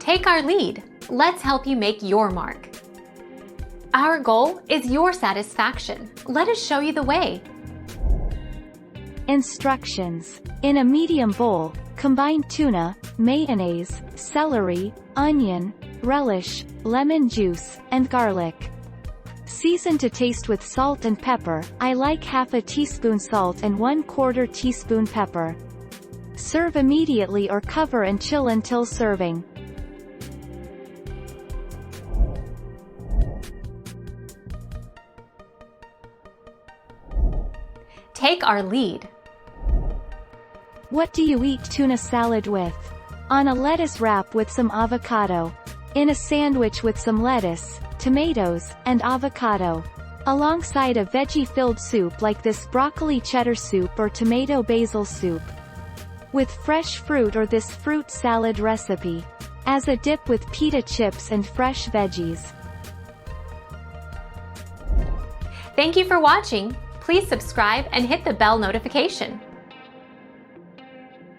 Take our lead. Let's help you make your mark. Our goal is your satisfaction. Let us show you the way. Instructions. In a medium bowl, combine tuna, mayonnaise, celery, onion, relish, lemon juice, and garlic. Season to taste with salt and pepper. I like half a teaspoon salt and 1/4 teaspoon pepper. Serve immediately or cover and chill until serving. Take our lead. What do you eat tuna salad with? On a lettuce wrap with some avocado. In a sandwich with some lettuce, tomatoes, and avocado. Alongside a veggie-filled soup like this broccoli cheddar soup or tomato basil soup. With fresh fruit or this fruit salad recipe. As a dip with pita chips and fresh veggies. Thank you for watching. Please subscribe and hit the bell notification.